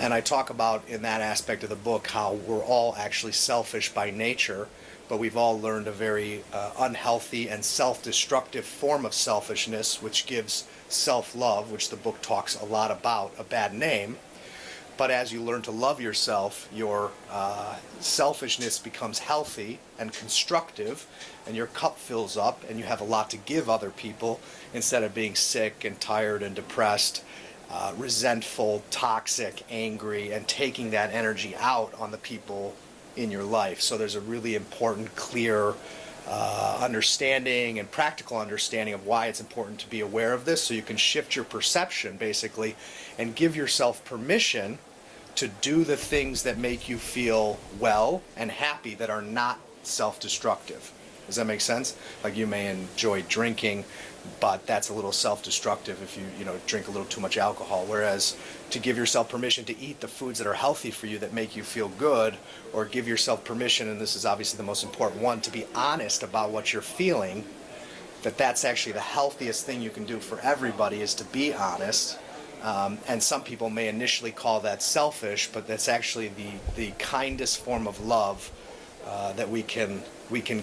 And I talk about in that aspect of the book how we're all actually selfish by nature, but we've all learned a very unhealthy and self-destructive form of selfishness, which gives self-love, which the book talks a lot about, a bad name. But as you learn to love yourself, your selfishness becomes healthy and constructive, and your cup fills up, and you have a lot to give other people instead of being sick and tired and depressed, resentful, toxic, angry, and taking that energy out on the people in your life. So there's a really important, clear understanding and practical understanding of why it's important to be aware of this, so you can shift your perception basically and give yourself permission to do the things that make you feel well and happy that are not self-destructive. Does that make sense? Like, you may enjoy drinking, but that's a little self-destructive if you drink a little too much alcohol. Whereas to give yourself permission to eat the foods that are healthy for you, that make you feel good, or give yourself permission, and this is obviously the most important one, to be honest about what you're feeling, that's actually the healthiest thing you can do for everybody, is to be honest. And some people may initially call that selfish, but that's actually the kindest form of love that we can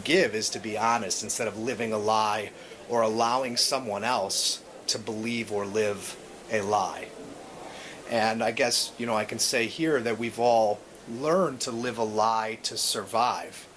give, is to be honest instead of living a lie or allowing someone else to believe or live a lie. And I guess, I can say here that we've all learned to live a lie to survive.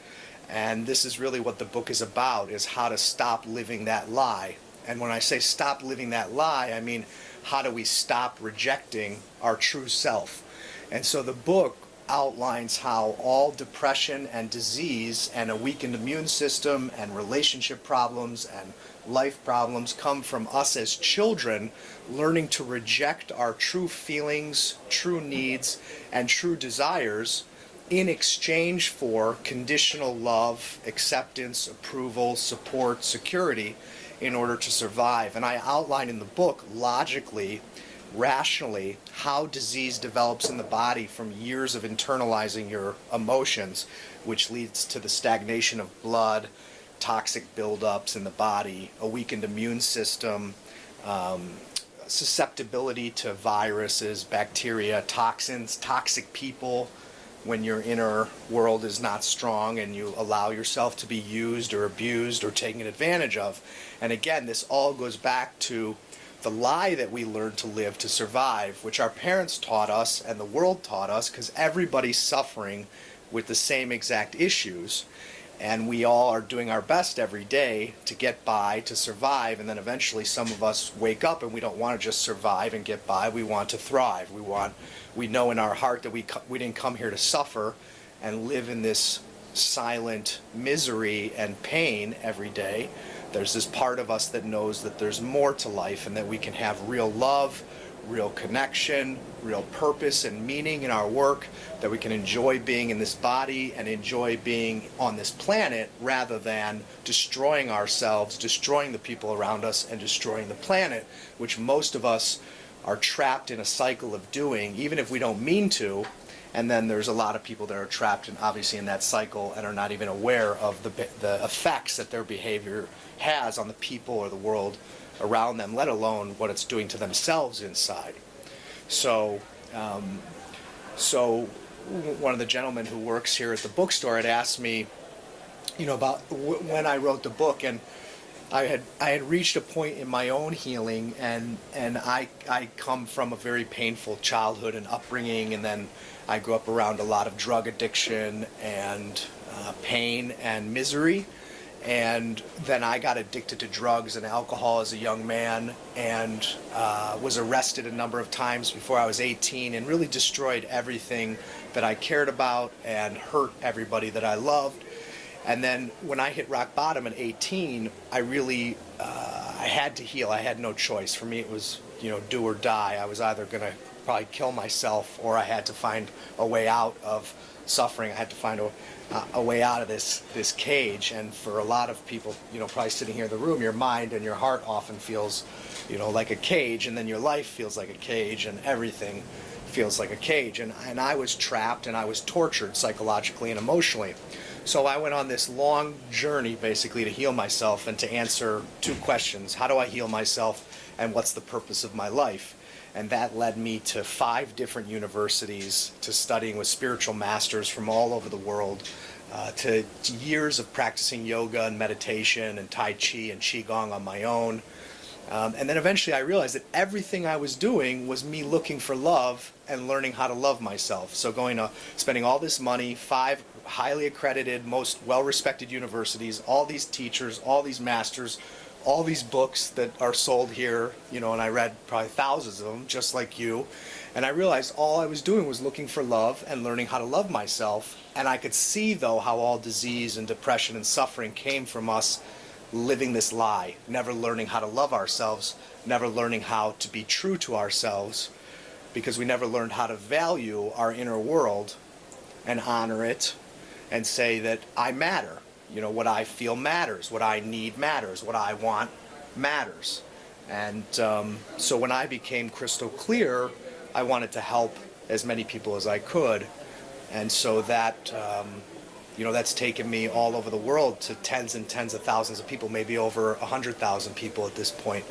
And this is really what the book is about, is how to stop living that lie. And when I say stop living that lie, I mean, how do we stop rejecting our true self? And so the book outlines how all depression and disease and a weakened immune system and relationship problems and life problems come from us as children learning to reject our true feelings, true needs, and true desires in exchange for conditional love, acceptance, approval, support, security in order to survive. And I outline in the book logically, rationally, how disease develops in the body from years of internalizing your emotions, which leads to the stagnation of blood, toxic buildups in the body, a weakened immune system, susceptibility to viruses, bacteria, toxins, toxic people, when your inner world is not strong and you allow yourself to be used or abused or taken advantage of. And again, this all goes back to the lie that we learned to live to survive, which our parents taught us and the world taught us, because everybody's suffering with the same exact issues. And we all are doing our best every day to get by, to survive, and then eventually some of us wake up and we don't want to just survive and get by, we want to thrive. We know in our heart that we didn't come here to suffer and live in this silent misery and pain every day. There's this part of us that knows that there's more to life and that we can have real love, real connection, real purpose and meaning in our work, that we can enjoy being in this body and enjoy being on this planet rather than destroying ourselves, destroying the people around us, and destroying the planet, which most of us are trapped in a cycle of doing, even if we don't mean to. And then there's a lot of people that are trapped obviously in that cycle and are not even aware of the effects that their behavior has on the people or the world around them, let alone what it's doing to themselves inside. So one of the gentlemen who works here at the bookstore had asked me, about when I wrote the book, and I had reached a point in my own healing, and I come from a very painful childhood and upbringing, and then I grew up around a lot of drug addiction and pain and misery. And then I got addicted to drugs and alcohol as a young man, and was arrested a number of times before I was 18, and really destroyed everything that I cared about and hurt everybody that I loved. And then when I hit rock bottom at 18, I really, I had to heal. I had no choice. For me, it was, do or die. I was either going to probably kill myself, or I had to find a way out of suffering. I had to find a way out of this cage. And for a lot of people, probably sitting here in the room, your mind and your heart often feels, like a cage, and then your life feels like a cage, and everything feels like a cage. And I was trapped, and I was tortured psychologically and emotionally. So I went on this long journey basically to heal myself and to answer two questions. How do I heal myself, and what's the purpose of my life? And that led me to 5 different universities, to studying with spiritual masters from all over the world, to years of practicing yoga and meditation and Tai Chi and qigong on my own. And then eventually I realized that everything I was doing was me looking for love and learning how to love myself. So spending all this money, 5 highly accredited, most well-respected universities, all these teachers, all these masters, all these books that are sold here, and I read probably thousands of them, just like you. And I realized all I was doing was looking for love and learning how to love myself. And I could see, though, how all disease and depression and suffering came from us living this lie, never learning how to love ourselves, never learning how to be true to ourselves, because we never learned how to value our inner world and honor it and say that I matter. What I feel matters, what I need matters, what I want matters. And so when I became crystal clear, I wanted to help as many people as I could. And so that, that's taken me all over the world to tens and tens of thousands of people, maybe over 100,000 people at this point.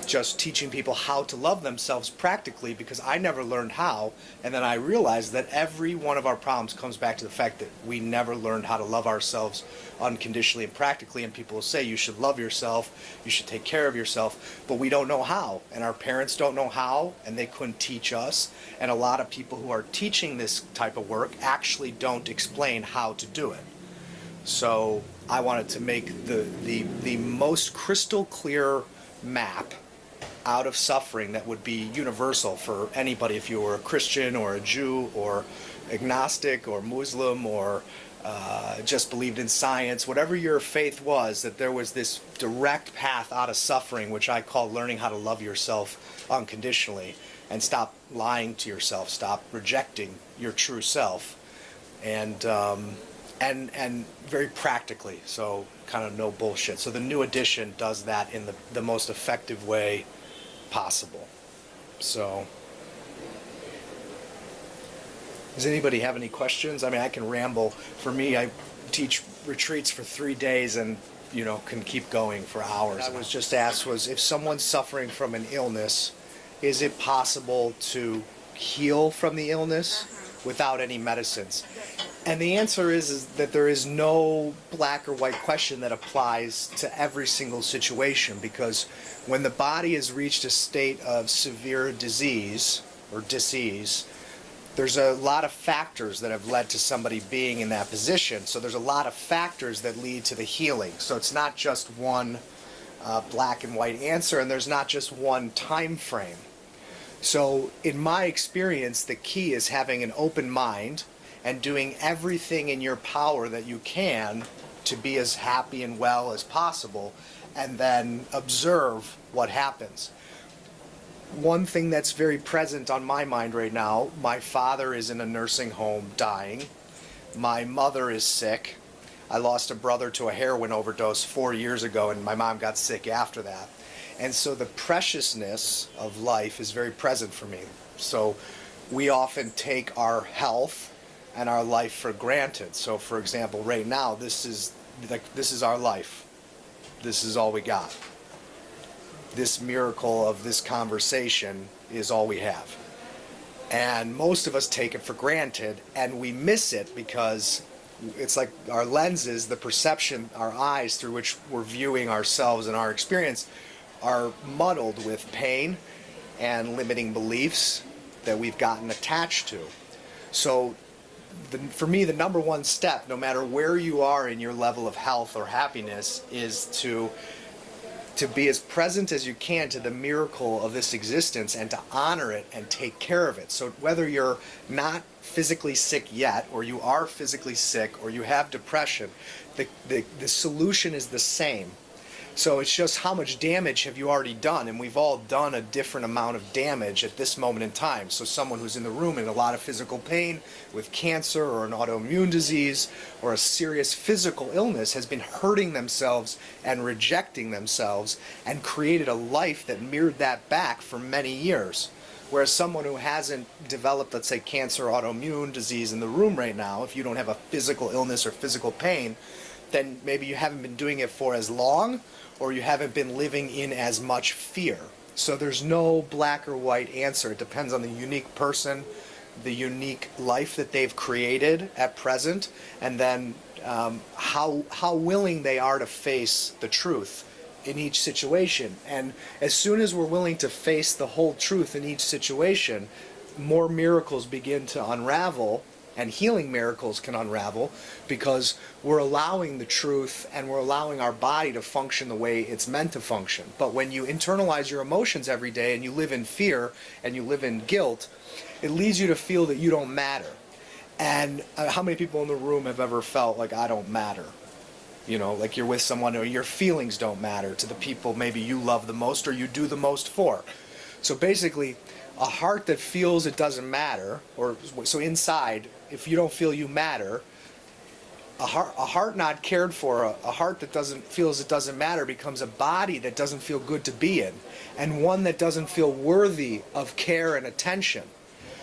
Just teaching people how to love themselves practically, because I never learned how. And then I realized that every one of our problems comes back to the fact that we never learned how to love ourselves unconditionally and practically. And people will say you should love yourself, you should take care of yourself, but we don't know how. And our parents don't know how, and they couldn't teach us. And a lot of people who are teaching this type of work actually don't explain how to do it. So I wanted to make the most crystal clear map out of suffering that would be universal for anybody, if you were a Christian or a Jew or agnostic or Muslim or just believed in science, whatever your faith was, that there was this direct path out of suffering, which I call learning how to love yourself unconditionally and stop lying to yourself, stop rejecting your true self, and very practically, so kind of no bullshit. So the new edition does that in the most effective way possible. So, does anybody have any questions? I mean, I can ramble. For me, I teach retreats for 3 days and, can keep going for hours. I was just asked was, if someone's suffering from an illness, is it possible to heal from the illness without any medicines? And the answer is that there is no black or white question that applies to every single situation, because when the body has reached a state of severe disease or disease, there's a lot of factors that have led to somebody being in that position. So there's a lot of factors that lead to the healing. So it's not just one black and white answer, and there's not just one time frame. So in my experience, the key is having an open mind and doing everything in your power that you can to be as happy and well as possible, and then observe what happens. One thing that's very present on my mind right now, my father is in a nursing home dying. My mother is sick. I lost a brother to a heroin overdose 4 years ago, and my mom got sick after that. And so the preciousness of life is very present for me. So we often take our health and our life for granted. So for example, right now, this is our life. This is all we got. This miracle of this conversation is all we have. And most of us take it for granted, and we miss it because it's like our lenses, the perception, our eyes through which we're viewing ourselves and our experience are muddled with pain and limiting beliefs that we've gotten attached to. So for me, the number one step, no matter where you are in your level of health or happiness, is to be as present as you can to the miracle of this existence and to honor it and take care of it. So whether you're not physically sick yet, or you are physically sick, or you have depression, the solution is the same. So it's just how much damage have you already done, and we've all done a different amount of damage at this moment in time. So someone who's in the room in a lot of physical pain with cancer or an autoimmune disease or a serious physical illness has been hurting themselves and rejecting themselves and created a life that mirrored that back for many years. Whereas someone who hasn't developed, let's say, cancer or autoimmune disease in the room right now, if you don't have a physical illness or physical pain, then maybe you haven't been doing it for as long, or you haven't been living in as much fear. So there's no black or white answer. It depends on the unique person, the unique life that they've created at present, and then how willing they are to face the truth in each situation. And as soon as we're willing to face the whole truth in each situation, more miracles begin to unravel, and healing miracles can unravel, because we're allowing the truth and we're allowing our body to function the way it's meant to function. But when you internalize your emotions every day and you live in fear and you live in guilt, it leads you to feel that you don't matter. And how many people in the room have ever felt like, I don't matter? You know, like you're with someone or your feelings don't matter to the people maybe you love the most or you do the most for. So basically, a heart that feels it doesn't matter, or so inside, if you don't feel you matter, a heart not cared for, a heart that feels it doesn't matter becomes a body that doesn't feel good to be in, and one that doesn't feel worthy of care and attention.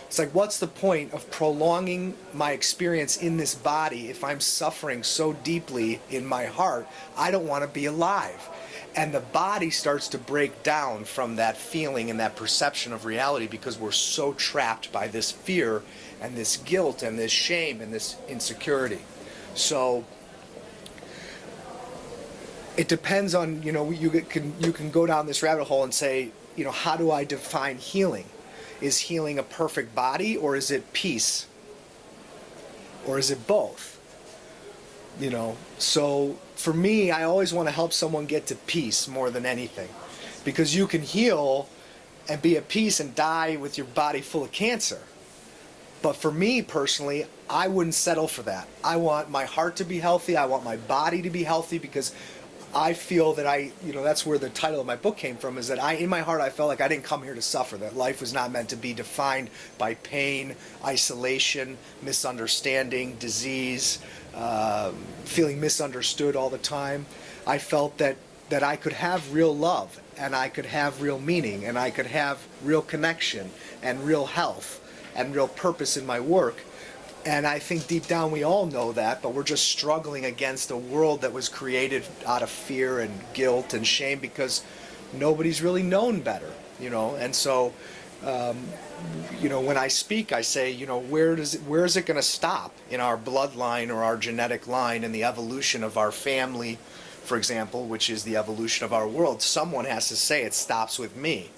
It's like, what's the point of prolonging my experience in this body if I'm suffering so deeply in my heart? I don't want to be alive. And the body starts to break down from that feeling and that perception of reality, because we're so trapped by this fear and this guilt and this shame and this insecurity. So it depends on, you know, you can go down this rabbit hole and say, you know, how do I define healing? Is healing a perfect body, or is it peace? Or is it both? You know, so for me, I always want to help someone get to peace more than anything, because you can heal and be at peace and die with your body full of cancer. But for me personally, I wouldn't settle for that. I want my heart to be healthy. I want my body to be healthy, because I feel that you know, that's where the title of my book came from, is that in my heart, I felt like I didn't come here to suffer, that life was not meant to be defined by pain, isolation, misunderstanding, disease, feeling misunderstood all the time. I felt that I could have real love, and I could have real meaning, and I could have real connection and real health and real purpose in my work. And I think deep down we all know that, but we're just struggling against a world that was created out of fear and guilt and shame, because nobody's really known better, you know. And so, you know, when I speak, I say, you know, where is it going to stop in our bloodline or our genetic line in the evolution of our family, for example, which is the evolution of our world? Someone has to say it stops with me.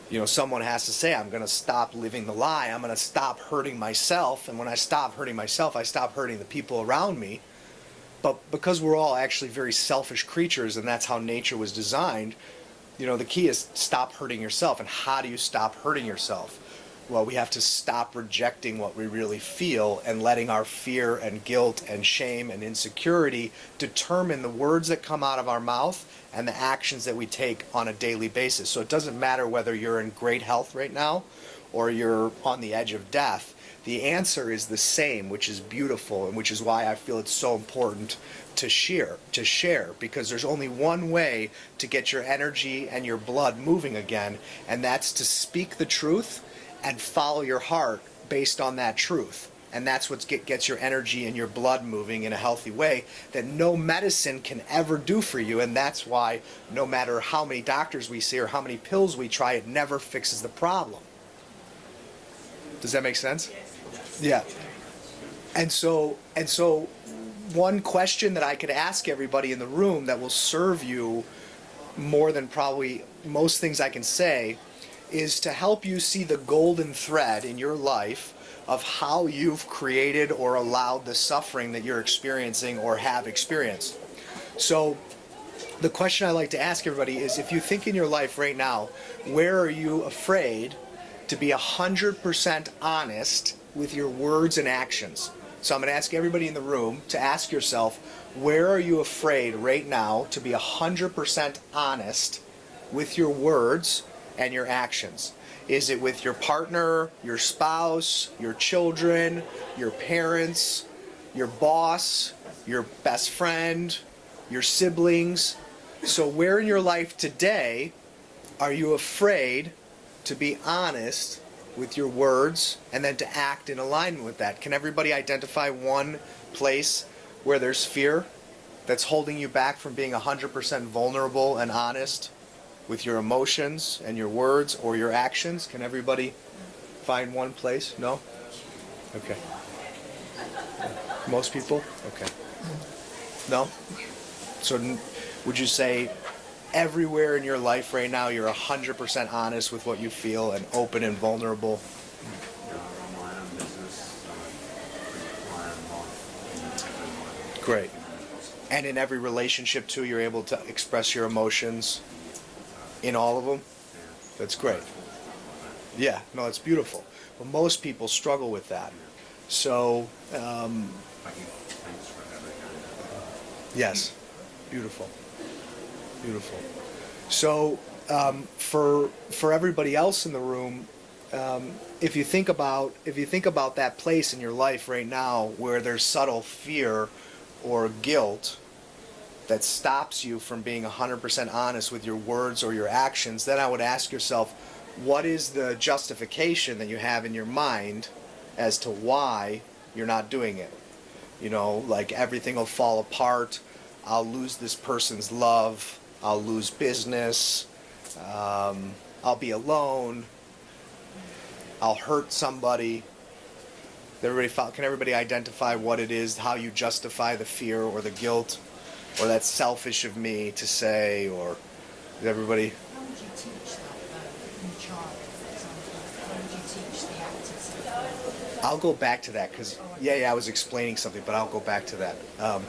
You know, someone has to say, I'm going to stop living the lie. I'm going to stop hurting myself. And when I stop hurting myself, I stop hurting the people around me. But because we're all actually very selfish creatures, and that's how nature was designed, you know, the key is stop hurting yourself. And how do you stop hurting yourself? Well, we have to stop rejecting what we really feel and letting our fear and guilt and shame and insecurity determine the words that come out of our mouth and the actions that we take on a daily basis. So it doesn't matter whether you're in great health right now or you're on the edge of death. The answer is the same, which is beautiful, and which is why I feel it's so important to share, because there's only one way to get your energy and your blood moving again, and that's to speak the truth and follow your heart based on that truth. And that's what gets your energy and your blood moving in a healthy way that no medicine can ever do for you. And that's why no matter how many doctors we see or how many pills we try, it never fixes the problem. Does that make sense? Yeah. And so one question that I could ask everybody in the room that will serve you more than probably most things I can say is to help you see the golden thread in your life of how you've created or allowed the suffering that you're experiencing or have experienced. So the question I like to ask everybody is, if you think in your life right now, where are you afraid to be 100% honest with your words and actions? So I'm going to ask everybody in the room to ask yourself, where are you afraid right now to be 100% honest with your words and your actions? Is it with your partner, your spouse, your children, your parents, your boss, your best friend, your siblings? So where in your life today are you afraid to be honest with your words and then to act in alignment with that? Can everybody identify one place where there's fear that's holding you back from being 100% vulnerable and honest with your emotions and your words or your actions? Can everybody find one place? No? Okay. Most people? Okay. No? So would you say everywhere in your life right now you're 100% honest with what you feel and open and vulnerable? Great. And in every relationship too, you're able to express your emotions in all of them? That's great. Yeah, no, it's beautiful. But most people struggle with that. So, yes, beautiful, beautiful. So, for everybody else in the room, if you think about that place in your life right now where there's subtle fear or guilt that stops you from being 100% honest with your words or your actions, then I would ask yourself, what is the justification that you have in your mind as to why you're not doing it? You know, like everything will fall apart, I'll lose this person's love, I'll lose business, I'll be alone, I'll hurt somebody. Can everybody identify what it is, how you justify the fear or the guilt, or that's selfish of me to say, or is everybody? How would you teach that in child, for example? How would you teach the actors? I'll go back to that because, I was explaining something, but I'll go back to that. And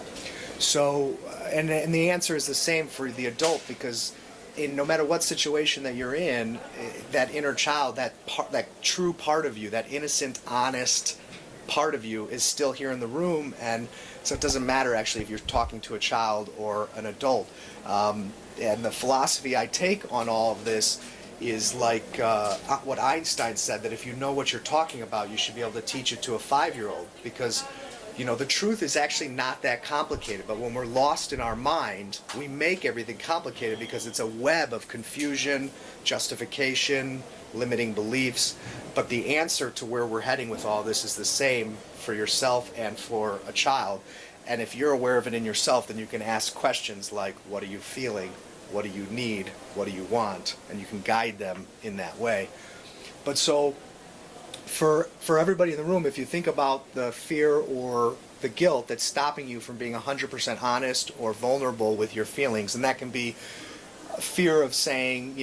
the answer is the same for the adult, because no matter what situation that you're in, that inner child, that true part of you, that innocent, honest part of you is still here in the room, and so it doesn't matter actually if you're talking to a child or an adult. And the philosophy I take on all of this is like what Einstein said, that if you know what you're talking about, you should be able to teach it to a 5-year-old, because the truth is actually not that complicated, but when we're lost in our mind, we make everything complicated because it's a web of confusion, justification, limiting beliefs. But the answer to where we're heading with all this is the same for yourself and for a child. And if you're aware of it in yourself, then you can ask questions like, what are you feeling? What do you need? What do you want? And you can guide them in that way. But so for everybody in the room, if you think about the fear or the guilt that's stopping you from being 100% honest or vulnerable with your feelings, and that can be a fear of saying,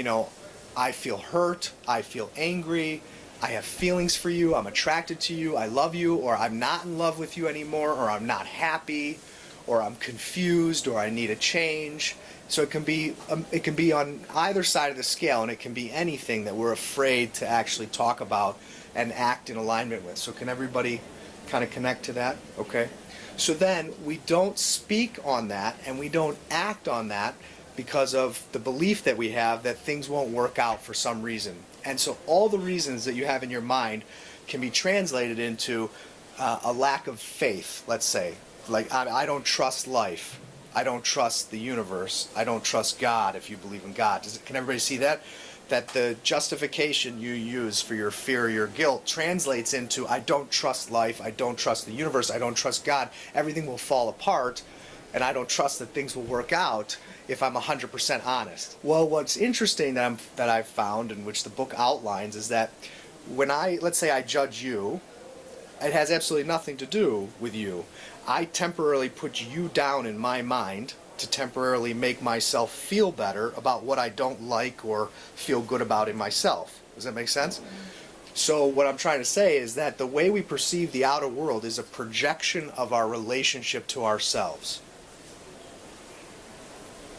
I feel hurt, I feel angry, I have feelings for you, I'm attracted to you, I love you, or I'm not in love with you anymore, or I'm not happy, or I'm confused, or I need a change. So it can be on either side of the scale, and it can be anything that we're afraid to actually talk about and act in alignment with. So can everybody kind of connect to that? Okay. So then we don't speak on that and we don't act on that because of the belief that we have that things won't work out for some reason. And so all the reasons that you have in your mind can be translated into a lack of faith, let's say. Like, I don't trust life. I don't trust the universe. I don't trust God, if you believe in God. Can everybody see that? That the justification you use for your fear or your guilt translates into, I don't trust life, I don't trust the universe, I don't trust God, everything will fall apart, and I don't trust that things will work out if I'm 100% honest. Well, what's interesting that I've found, and which the book outlines, is that when let's say I judge you, it has absolutely nothing to do with you. I temporarily put you down in my mind to temporarily make myself feel better about what I don't like or feel good about in myself. Does that make sense? So what I'm trying to say is that the way we perceive the outer world is a projection of our relationship to ourselves.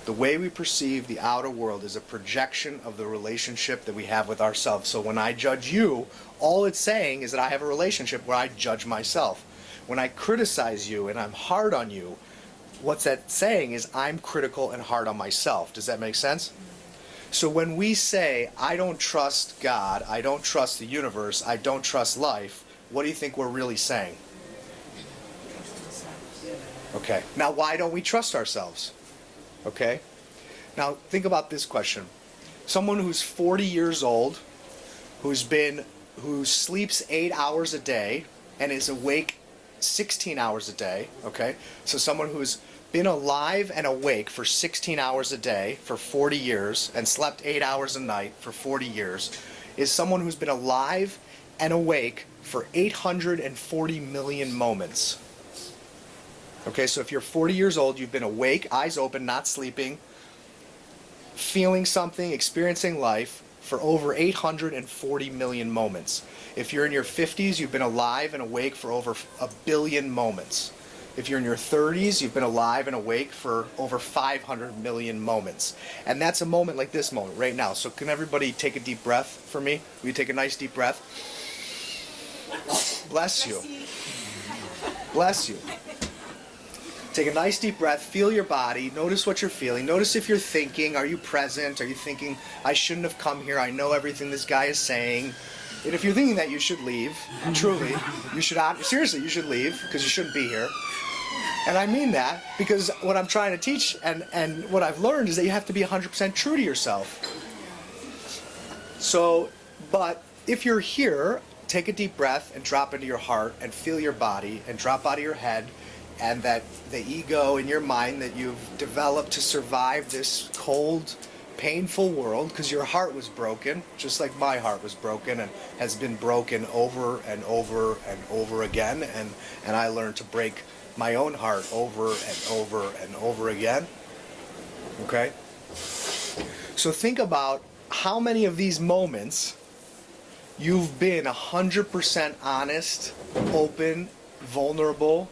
The way we perceive the outer world is a projection of the relationship that we have with ourselves. So when I judge you, all it's saying is that I have a relationship where I judge myself. When I criticize you and I'm hard on you, what's that saying is I'm critical and hard on myself. Does that make sense? So when we say, I don't trust God, I don't trust the universe, I don't trust life, what do you think we're really saying? Okay. Now, why don't we trust ourselves? Okay. Now, think about this question. Someone who's 40 years old, who sleeps 8 hours a day and is awake 16 hours a day, okay? So someone who's been alive and awake for 16 hours a day for 40 years and slept 8 hours a night for 40 years is someone who's been alive and awake for 840 million moments. Okay, so if you're 40 years old, you've been awake, eyes open, not sleeping, feeling something, experiencing life for over 840 million moments. If you're in your 50s, you've been alive and awake for over a billion moments. If you're in your 30s, you've been alive and awake for over 500 million moments. And that's a moment like this moment right now. So can everybody take a deep breath for me? Will you take a nice deep breath? Bless you. Bless you. Take a nice deep breath, feel your body, notice what you're feeling, notice if you're thinking, are you present, are you thinking, I shouldn't have come here, I know everything this guy is saying. And if you're thinking that, you should leave, truly. You should, seriously, you should leave, because you shouldn't be here. And I mean that, because what I'm trying to teach, and what I've learned, is that you have to be 100% true to yourself. So, but if you're here, take a deep breath and drop into your heart and feel your body and drop out of your head, and that the ego in your mind that you've developed to survive this cold, painful world, because your heart was broken, just like my heart was broken and has been broken over and over and over again, and I learned to break my own heart over and over and over again. Okay? So think about how many of these moments you've been 100% honest, open, vulnerable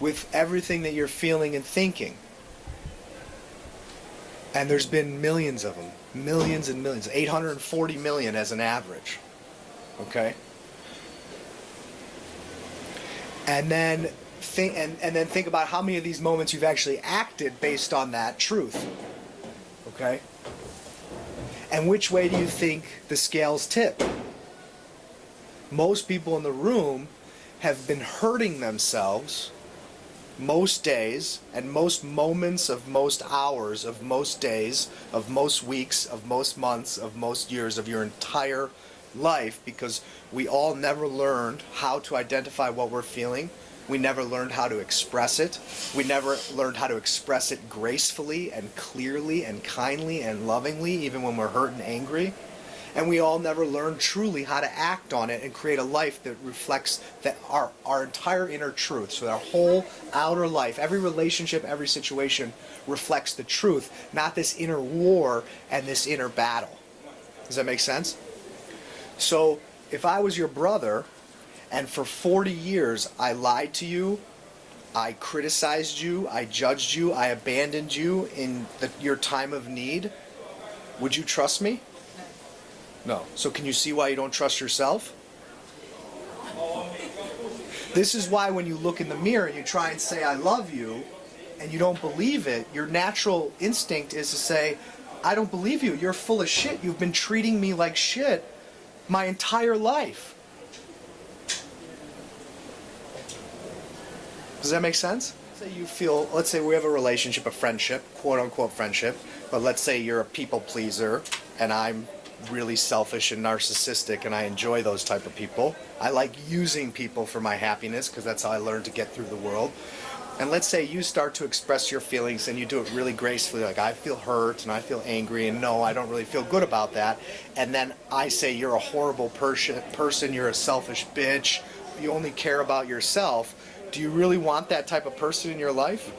with everything that you're feeling and thinking. And there's been millions of them. Millions and millions. 840 million as an average. Okay? And then think about how many of these moments you've actually acted based on that truth. Okay? And which way do you think the scales tip? Most people in the room have been hurting themselves most days and most moments of most hours of most days of most weeks of most months of most years of your entire life, because we all never learned how to identify what we're feeling. We never learned how to express it. We never learned how to express it gracefully and clearly and kindly and lovingly, even when we're hurt and angry. And we all never learned truly how to act on it and create a life that reflects our entire inner truth. So our whole outer life, every relationship, every situation reflects the truth, not this inner war and this inner battle. Does that make sense? So if I was your brother and for 40 years I lied to you, I criticized you, I judged you, I abandoned you in your time of need, would you trust me? No. So can you see why you don't trust yourself? This is why when you look in the mirror and you try and say, I love you, and you don't believe it, your natural instinct is to say, I don't believe you. You're full of shit. You've been treating me like shit my entire life. Does that make sense? Say you feel, let's say we have a relationship, a friendship, quote unquote friendship, but let's say you're a people pleaser and I'm really selfish and narcissistic, and I enjoy those type of people. I like using people for my happiness because that's how I learned to get through the world. And let's say you start to express your feelings and you do it really gracefully, like I feel hurt and I feel angry and no, I don't really feel good about that. And then I say you're a horrible person, you're a selfish bitch, you only care about yourself. Do you really want that type of person in your life?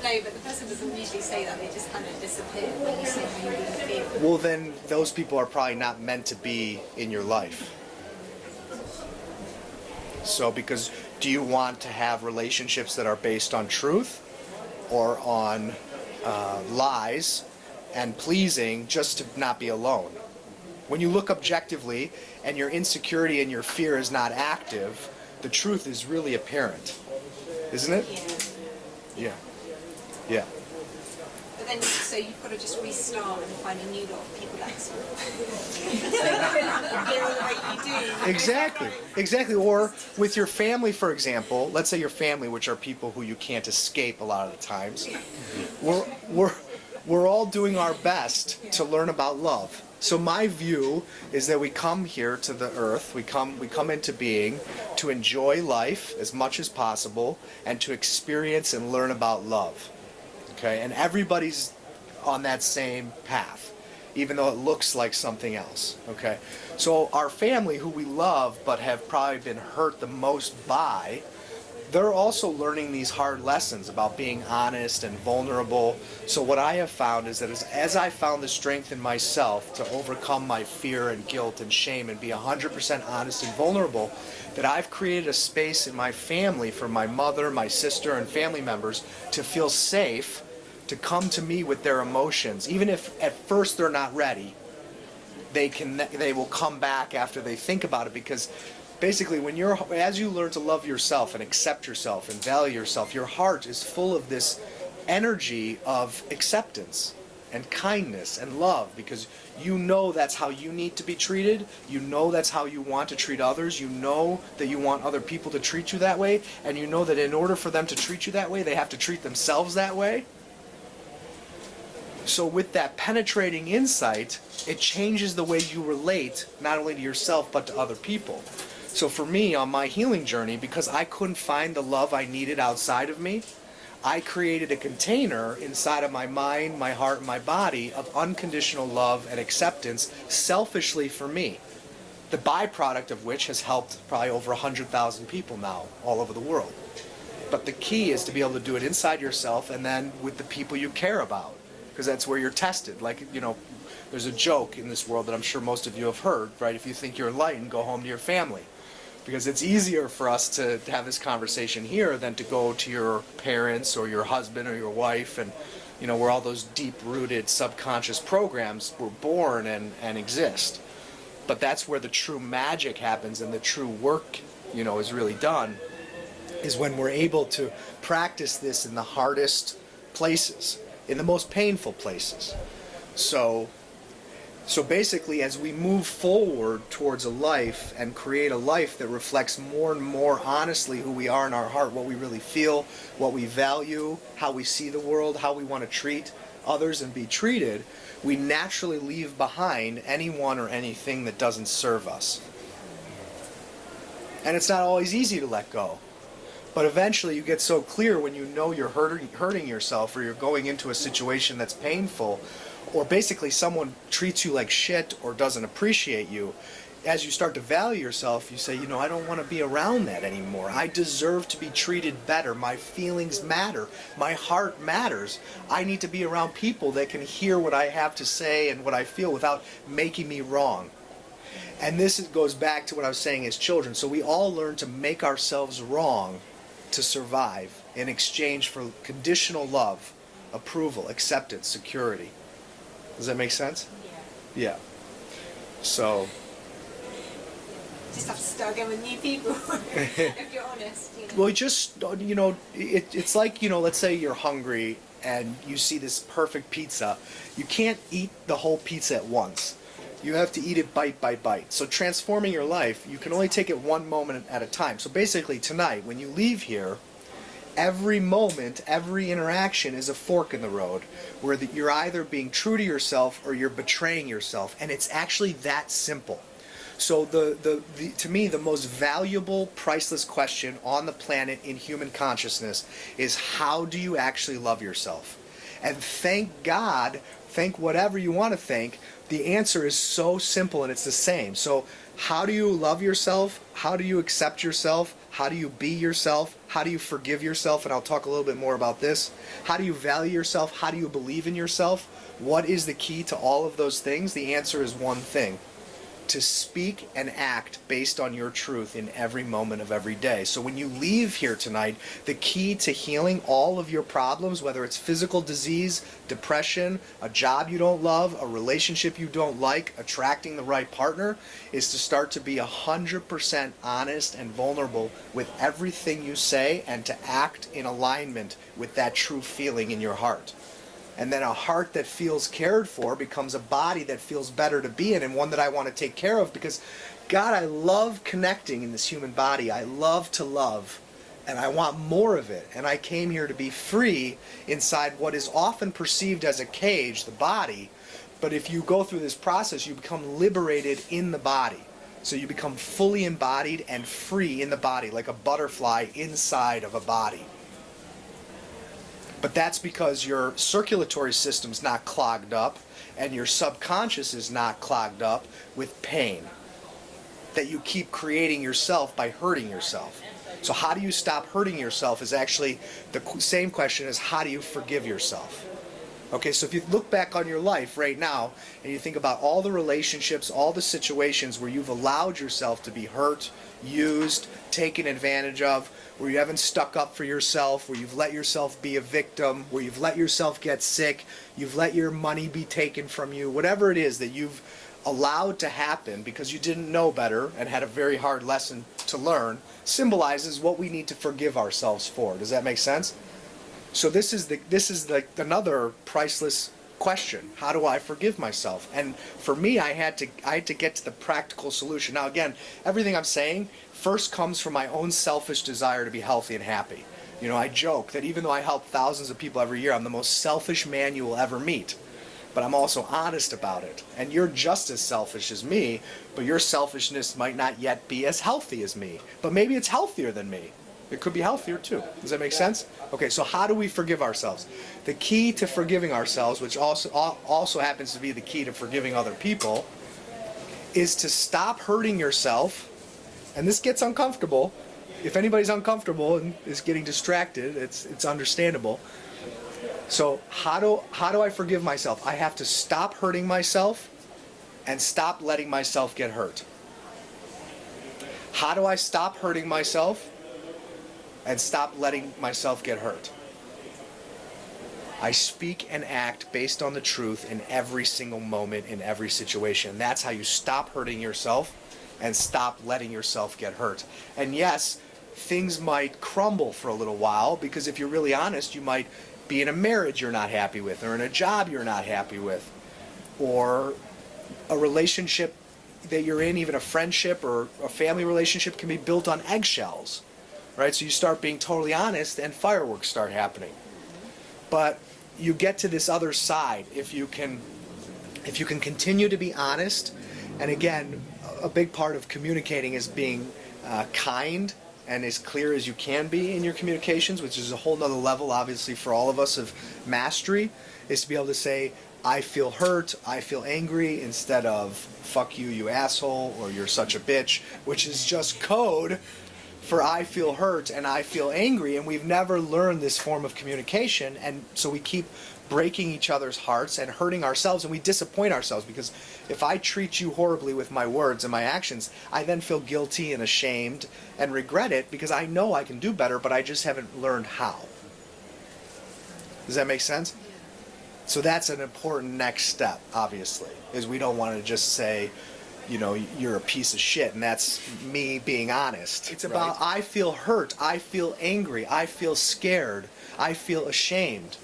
No, but the person doesn't usually say that, they just kind of disappear when you say how you really feel. Well, then those people are probably not meant to be in your life. So, because do you want to have relationships that are based on truth or on lies and pleasing just to not be alone? When you look objectively and your insecurity and your fear is not active, the truth is really apparent, isn't it? Yeah. Yeah. Yeah. But then, so you've got to just restart and find a new lot of people that's they're the way you do. Exactly. Exactly. Or with your family, for example, let's say your family, which are people who you can't escape a lot of the times, we're all doing our best to learn about love. So my view is that we come here to the earth, we come into being to enjoy life as much as possible and to experience and learn about love. Okay? And everybody's on that same path, even though it looks like something else. Okay? So our family, who we love but have probably been hurt the most by, they're also learning these hard lessons about being honest and vulnerable. So what I have found is that as I found the strength in myself to overcome my fear and guilt and shame and be 100% honest and vulnerable, that I've created a space in my family for my mother, my sister, and family members to feel safe to come to me with their emotions. Even if at first they're not ready, they will come back after they think about it, because basically, as you learn to love yourself and accept yourself and value yourself, your heart is full of this energy of acceptance and kindness and love, because you know that's how you need to be treated. You know that's how you want to treat others. You know that you want other people to treat you that way, and you know that in order for them to treat you that way, they have to treat themselves that way. So with that penetrating insight, it changes the way you relate, not only to yourself, but to other people. So for me, on my healing journey, because I couldn't find the love I needed outside of me, I created a container inside of my mind, my heart, and my body of unconditional love and acceptance, selfishly for me. The byproduct of which has helped probably over 100,000 people now, all over the world. But the key is to be able to do it inside yourself and then with the people you care about, because that's where you're tested. Like, there's a joke in this world that I'm sure most of you have heard, right? If you think you're enlightened, go home to your family. Because it's easier for us to have this conversation here than to go to your parents or your husband or your wife, and where all those deep-rooted subconscious programs were born and exist. But that's where the true magic happens and the true work, is really done, is when we're able to practice this in the hardest places, in the most painful places. So basically, as we move forward towards a life and create a life that reflects more and more honestly who we are in our heart, what we really feel, what we value, how we see the world, how we want to treat others and be treated, we naturally leave behind anyone or anything that doesn't serve us. And it's not always easy to let go. But eventually you get so clear when you know you're hurting yourself, or you're going into a situation that's painful, or basically someone treats you like shit or doesn't appreciate you. As you start to value yourself, you say, I don't want to be around that anymore. I deserve to be treated better. My feelings matter. My heart matters. I need to be around people that can hear what I have to say and what I feel without making me wrong. And this goes back to what I was saying as children. So we all learn to make ourselves wrong to survive in exchange for conditional love, approval, acceptance, security. Does that make sense? Yeah. Yeah. So. Just have to start again with new people, if you're honest. Well, it's like, let's say you're hungry and you see this perfect pizza. You can't eat the whole pizza at once. You have to eat it bite by bite. So transforming your life, you can only take it one moment at a time. So basically tonight, when you leave here, every moment, every interaction is a fork in the road, where you're either being true to yourself or you're betraying yourself, and it's actually that simple. So to me, the most valuable, priceless question on the planet in human consciousness is, how do you actually love yourself? And thank God, think whatever you want to think, the answer is so simple and it's the same. So how do you love yourself? How do you accept yourself? How do you be yourself? How do you forgive yourself? And I'll talk a little bit more about this. How do you value yourself? How do you believe in yourself? What is the key to all of those things? The answer is one thing: to speak and act based on your truth in every moment of every day. So when you leave here tonight, the key to healing all of your problems, whether it's physical disease, depression, a job you don't love, a relationship you don't like, attracting the right partner, is to start to be 100% honest and vulnerable with everything you say, and to act in alignment with that true feeling in your heart. And then a heart that feels cared for becomes a body that feels better to be in, and one that I want to take care of, because, God, I love connecting in this human body. I love to love, and I want more of it. And I came here to be free inside what is often perceived as a cage, the body, But if you go through this process, you become liberated in the body. So you become fully embodied and free in the body, like a butterfly inside of a body. But that's because your circulatory system's not clogged up and your subconscious is not clogged up with pain that you keep creating yourself by hurting yourself. So how do you stop hurting yourself is actually the same question as how do you forgive yourself? Okay, so if you look back on your life right now and you think about all the relationships, all the situations where you've allowed yourself to be hurt, used, taken advantage of, where you haven't stuck up for yourself, where you've let yourself be a victim, where you've let yourself get sick, you've let your money be taken from you, whatever it is that you've allowed to happen because you didn't know better and had a very hard lesson to learn, symbolizes what we need to forgive ourselves for. Does that make sense? So this is another priceless question. How do I forgive myself? And for me, I had to get to the practical solution. Now again, everything I'm saying first comes from my own selfish desire to be healthy and happy. You know, I joke that even though I help thousands of people every year, I'm the most selfish man you will ever meet. But I'm also honest about it. And you're just as selfish as me, but your selfishness might not yet be as healthy as me. But maybe it's healthier than me. It could be healthier too. Does that make sense? Okay, so how do we forgive ourselves? The key to forgiving ourselves, which also happens to be the key to forgiving other people, is to stop hurting yourself. And this gets uncomfortable. If anybody's uncomfortable and is getting distracted, it's understandable. So how do I forgive myself? I have to stop hurting myself and stop letting myself get hurt. How do I stop hurting myself and stop letting myself get hurt? I speak and act based on the truth in every single moment, in every situation. That's how you stop hurting yourself and stop letting yourself get hurt. And yes, things might crumble for a little while, because if you're really honest, you might be in a marriage you're not happy with, or in a job you're not happy with, or a relationship that you're in, even a friendship or a family relationship, can be built on eggshells. Right? So you start being totally honest and fireworks start happening. But you get to this other side if you can continue to be honest. And again, a big part of communicating is being kind and as clear as you can be in your communications, which is a whole nother level, obviously, for all of us of mastery, is to be able to say, I feel hurt, I feel angry, instead of fuck you, you asshole, or you're such a bitch, which is just code for I feel hurt and I feel angry. And we've never learned this form of communication, and so we keep breaking each other's hearts and hurting ourselves, and we disappoint ourselves, because if I treat you horribly with my words and my actions, I then feel guilty and ashamed and regret it, because I know I can do better, but I just haven't learned how. Does that make sense? So that's an important next step, obviously, is we don't want to just say, you know, you're a piece of shit, and that's me being honest. It's about, I feel hurt, I feel angry, I feel scared, I feel ashamed,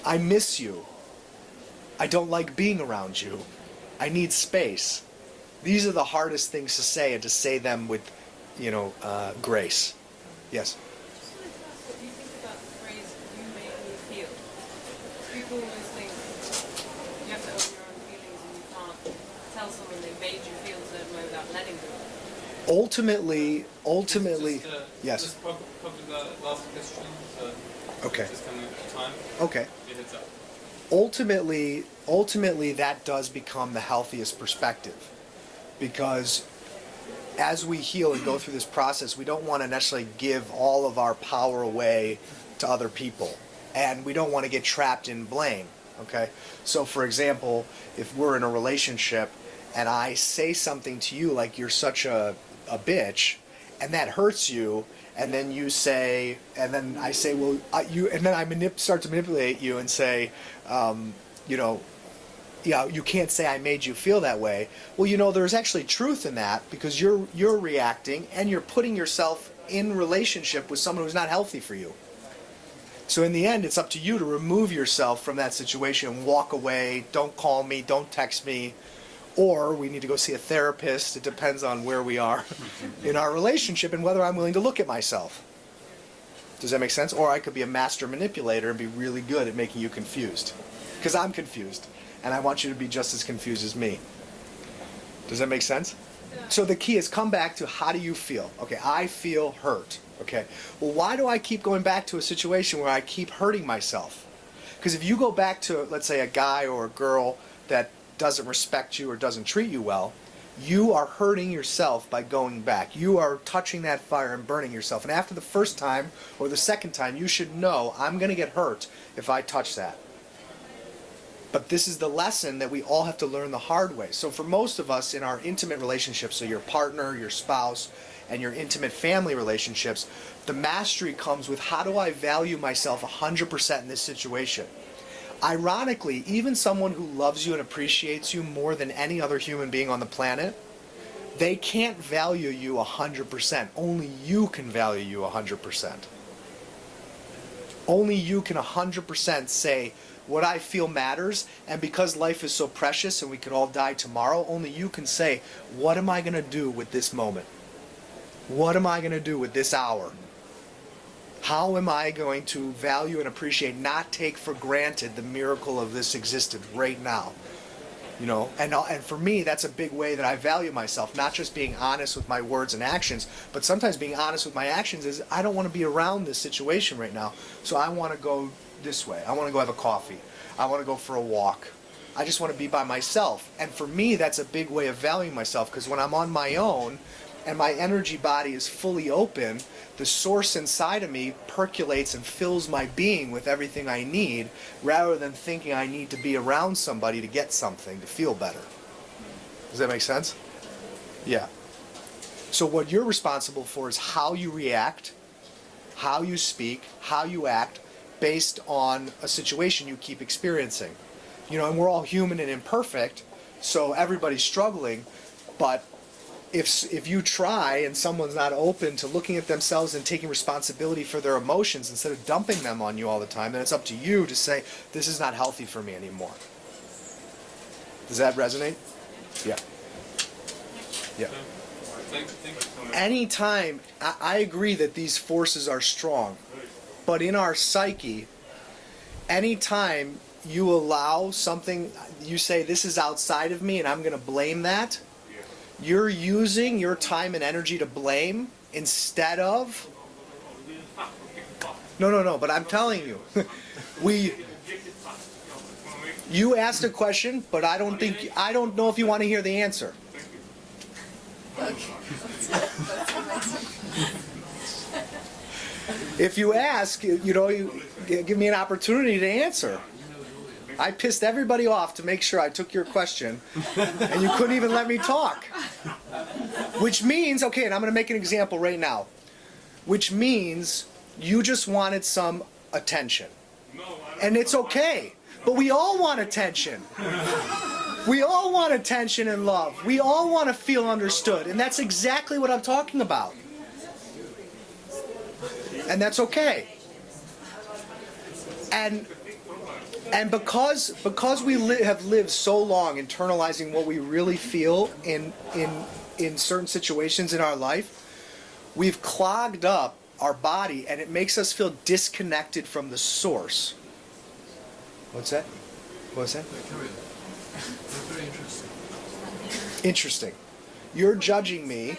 I miss you, I don't like being around you, I need space. These are the hardest things to say, and to say them with, you know, grace. Yes? What do you think about the phrase, you make me feel? People always think you have to own your own feelings, and you can't tell someone they made you feel a certain way without letting them. Ultimately, yes. Just probably the last question. Okay. Just coming to time. Okay. It hits up. Ultimately, that does become the healthiest perspective, because as we heal and go through this process, we don't want to necessarily give all of our power away to other people, and we don't want to get trapped in blame. Okay? So, for example, if we're in a relationship and I say something to you like you're such a bitch, and that hurts you, and then you say, and then I say, well, and then I start to manipulate you and say, you know, yeah, you can't say I made you feel that way. Well, you know, there's actually truth in that, because you're reacting and you're putting yourself in relationship with someone who's not healthy for you. So in the end, it's up to you to remove yourself from that situation, walk away, don't call me, don't text me, or we need to go see a therapist. It depends on where we are in our relationship and whether I'm willing to look at myself. Does that make sense? Or I could be a master manipulator and be really good at making you confused, because I'm confused. and I want you to be just as confused as me. Does that make sense? So the key is come back to how do you feel? Okay, I feel hurt. Okay, well, why do I keep going back to a situation where I keep hurting myself? Because if you go back to, let's say, a guy or a girl that doesn't respect you or doesn't treat you well, you are hurting yourself by going back. You are touching that fire and burning yourself. And after the first time or the second time, you should know, I'm going to get hurt if I touch that. But this is the lesson that we all have to learn the hard way. So for most of us in our intimate relationships, so your partner, your spouse, and your intimate family relationships, the mastery comes with how do I value myself 100% in this situation? Ironically, even someone who loves you and appreciates you more than any other human being on the planet, they can't value you 100%. Only you can value you 100%. Only you can 100% say, what I feel matters, and because life is so precious and we could all die tomorrow, only you can say, what am I going to do with this moment? What am I going to do with this hour? How am I going to value and appreciate, not take for granted the miracle of this existence right now? You know, and for me, that's a big way that I value myself, not just being honest with my words and actions, but sometimes being honest with my actions is, I don't want to be around this situation right now, so I want to go this way. I want to go have a coffee. I want to go for a walk. I just want to be by myself. And for me, that's a big way of valuing myself, because when I'm on my own and my energy body is fully open, the source inside of me percolates and fills my being with everything I need, rather than thinking I need to be around somebody to get something, to feel better. Does that make sense? Yeah. So what you're responsible for is how you react, how you speak, how you act, based on a situation you keep experiencing. You know, and we're all human and imperfect, so everybody's struggling, but if you try and someone's not open to looking at themselves and taking responsibility for their emotions instead of dumping them on you all the time, then it's up to you to say, this is not healthy for me anymore. Does that resonate? Yeah. Yeah. Anytime, I agree that these forces are strong, but in our psyche, anytime you allow something, you say, this is outside of me and I'm going to blame that, you're using your time and energy to blame instead of... No, but I'm telling you, you asked a question, but I don't know if you want to hear the answer. If you ask, you know, you give me an opportunity to answer. I pissed everybody off to make sure I took your question, and you couldn't even let me talk. Which means, okay, and I'm going to make an example right now, which means you just wanted some attention. And it's okay, but we all want attention. We all want attention and love. We all want to feel understood, and that's exactly what I'm talking about. And that's okay. And because we have lived so long internalizing what we really feel in certain situations in our life, we've clogged up our body, and it makes us feel disconnected from the source. What's that? What's that? Very interesting. Interesting. You're judging me.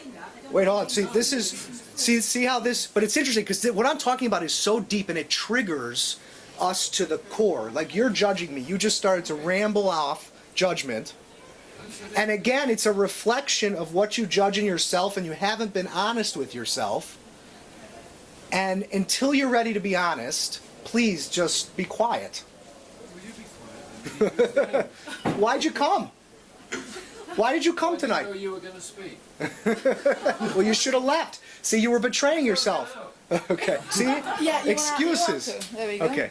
Wait, hold on. See, this is... See how this... But it's interesting, because what I'm talking about is so deep, and it triggers us to the core. Like, you're judging me. You just started to ramble off judgment. And again, it's a reflection of what you judge in yourself, and you haven't been honest with yourself. And until you're ready to be honest, please just be quiet. Will you be quiet? Why'd you come? Why did you come tonight? I didn't know you were going to speak. Well, you should have left. See, you were betraying yourself. Okay. See? Yeah, Excuses. There we go. Okay.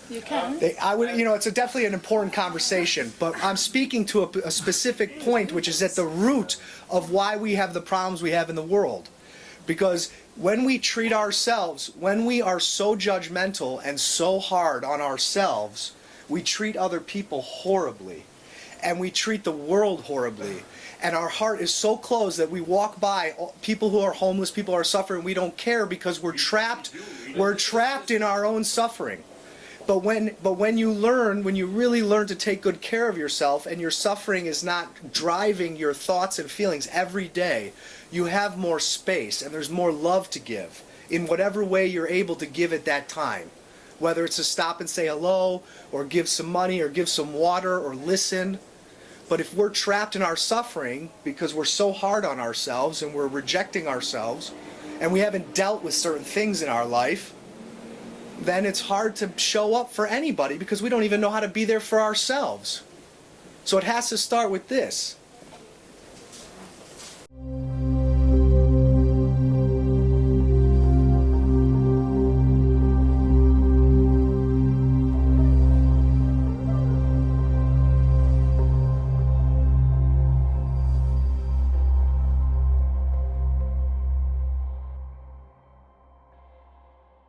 You can. I would, you know, it's definitely an important conversation, but I'm speaking to a specific point, which is at the root of why we have the problems we have in the world. Because when we treat ourselves, when we are so judgmental and so hard on ourselves, we treat other people horribly. And we treat the world horribly. And our heart is so closed that we walk by people who are homeless, people who are suffering, we don't care because we're trapped in our own suffering. But when you really learn to take good care of yourself, and your suffering is not driving your thoughts and feelings every day, you have more space and there's more love to give in whatever way you're able to give at that time. Whether it's to stop and say hello, or give some money, or give some water, or listen. But if we're trapped in our suffering because we're so hard on ourselves and we're rejecting ourselves, and we haven't dealt with certain things in our life, then it's hard to show up for anybody because we don't even know how to be there for ourselves. So it has to start with this.